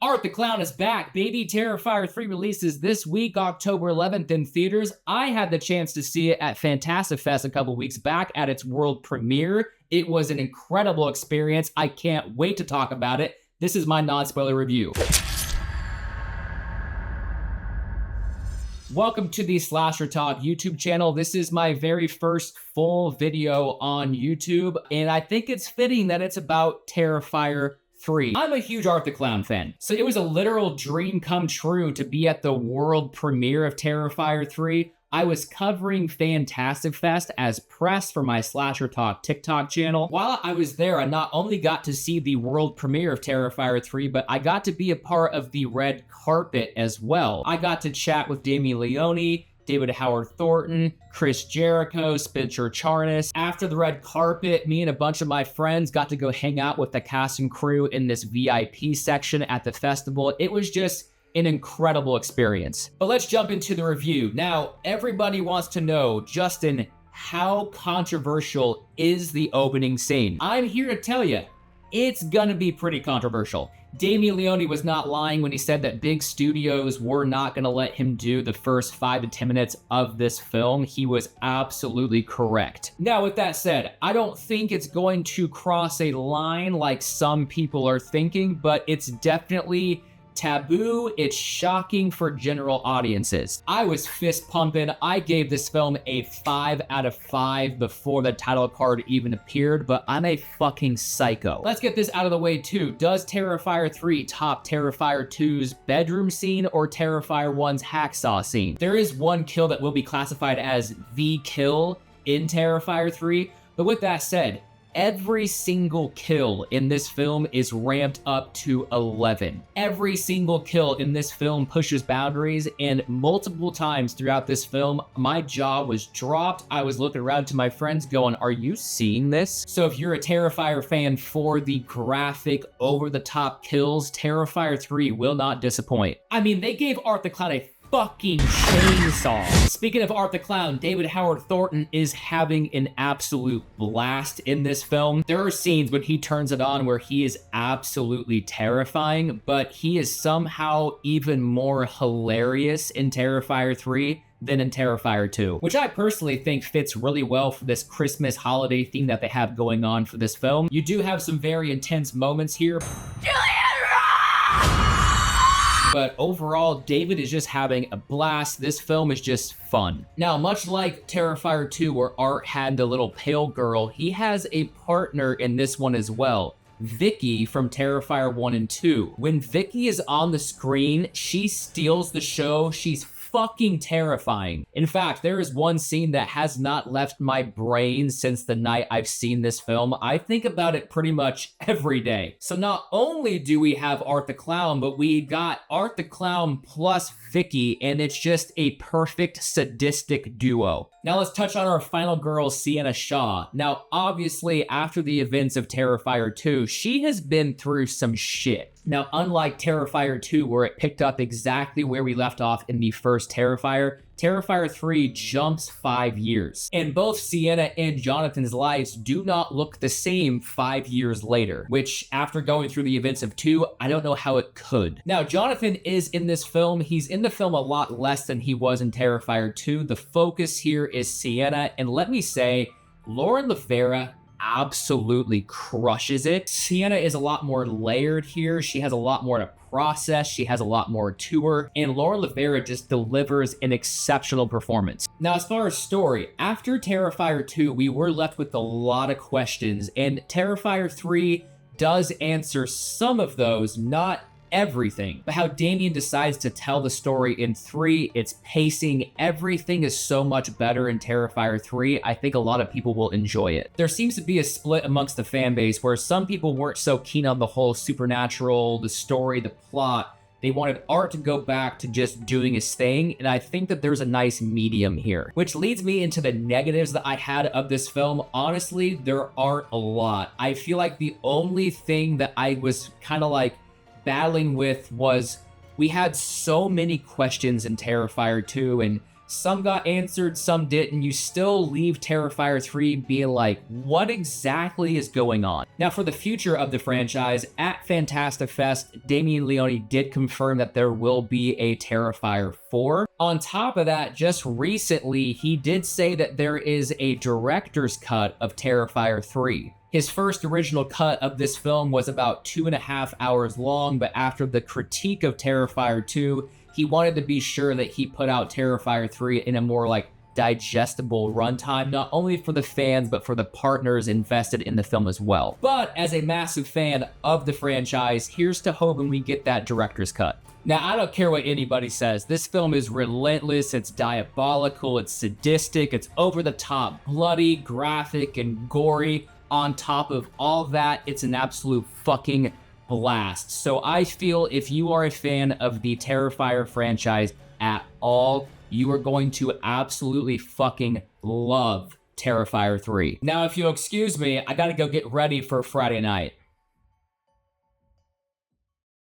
Art the Clown is back, baby. Terrifier 3 releases this week, October 11th in theaters. I had the chance to see it at Fantastic Fest a couple weeks back at its world premiere. It was an incredible experience. I can't wait to talk about it. This is my non-spoiler review. Welcome to the Slasher Talk YouTube channel. This is my very first full video on YouTube, and I think it's fitting that it's about Terrifier 3. I'm a huge Art the Clown fan, so it was a literal dream come true to be at the world premiere of Terrifier 3. I was covering Fantastic Fest as press for my Slasher Talk TikTok channel. While I was there, I not only got to see the world premiere of Terrifier 3, but I got to be a part of the red carpet as well. I got to chat with Damien Leone, David Howard Thornton, Chris Jericho, Spencer Charnas. After the red carpet, me and a bunch of my friends got to go hang out with the cast and crew in this VIP section at the festival. It was just an incredible experience. But let's jump into the review. Now, everybody wants to know, Justin, how controversial is the opening scene? I'm here to tell you, it's gonna be pretty controversial. Damien Leone was not lying when he said that big studios were not gonna let him do the first 5 to 10 minutes of this film. He was absolutely correct. Now, with that said, I don't think it's going to cross a line like some people are thinking, but it's definitely taboo. It's shocking for general audiences. I was fist pumping. I gave this film a 5 out of 5 before the title card even appeared, but I'm a fucking psycho. Let's get this out of the way too. Does Terrifier 3 top Terrifier 2's bedroom scene or Terrifier 1's hacksaw scene? There is one kill that will be classified as the kill in Terrifier 3, but with that said, every single kill in this film is ramped up to 11. Every single kill in this film pushes boundaries, and multiple times throughout this film, my jaw was dropped. I was looking around to my friends going, are you seeing this? So if you're a Terrifier fan for the graphic, over-the-top kills, Terrifier 3 will not disappoint. I mean, they gave Art the Clown a fucking chainsaw. Speaking of Art the Clown, David Howard Thornton is having an absolute blast in this film. There are scenes when he turns it on where he is absolutely terrifying, but he is somehow even more hilarious in Terrifier 3 than in Terrifier 2, which I personally think fits really well for this Christmas holiday theme that they have going on for this film. You do have some very intense moments here. But overall, David is just having a blast. This film is just fun. Now, much like Terrifier 2, where Art had the little pale girl, he has a partner in this one as well. Vicky from Terrifier 1 and 2. When Vicky is on the screen, she steals the show. She's fucking terrifying. In fact, there is one scene that has not left my brain since the night I've seen this film. I think about it pretty much every day. So not only do we have Art the Clown, but we got Art the Clown plus Vicky, and it's just a perfect sadistic duo. Now let's touch on our final girl, Sienna Shaw. Now, obviously, after the events of Terrifier 2, she has been through some shit. Now, unlike Terrifier 2, where it picked up exactly where we left off in the first Terrifier, Terrifier 3 jumps 5 years. And both Sienna and Jonathan's lives do not look the same 5 years later, which, after going through the events of 2, I don't know how it could. Now, Jonathan is in this film. He's in the film a lot less than he was in Terrifier 2. The focus here is Sienna, and let me say, Lauren LaVera absolutely crushes it. Sienna is a lot more layered here. She has a lot more to process. She has a lot more to her, and Lauren LaVera just delivers an exceptional performance. Now, as far as story, after Terrifier 2, we were left with a lot of questions, and Terrifier 3 does answer some of those, not everything. But how Damien decides to tell the story in 3, its pacing, everything is so much better in Terrifier 3. I think a lot of people will enjoy it. There seems to be a split amongst the fan base where some people weren't so keen on the whole supernatural, the story, the plot. They wanted Art to go back to just doing his thing, and I think that there's a nice medium here. Which leads me into the negatives that I had of this film. Honestly, there aren't a lot. I feel like the only thing that I was kind of like battling with was we had so many questions in Terrifier 2, and Some got answered, some didn't. You still leave Terrifier 3 being like, what exactly is going on? Now, for the future of the franchise, at FantastiFest, Damien Leone did confirm that there will be a Terrifier 4. On top of that, just recently, he did say that there is a director's cut of Terrifier 3. His first original cut of this film was about 2.5 hours long, but after the critique of Terrifier 2, he wanted to be sure that he put out Terrifier 3 in a more like digestible runtime, not only for the fans, but for the partners invested in the film as well. But as a massive fan of the franchise, here's to hoping we get that director's cut. Now, I don't care what anybody says. This film is relentless, it's diabolical, it's sadistic, it's over the top, bloody, graphic, and gory. On top of all that, it's an absolute fucking blast. So I feel if you are a fan of the Terrifier franchise at all, you are going to absolutely fucking love Terrifier 3. Now, if you'll excuse me, I gotta go get ready for Friday night.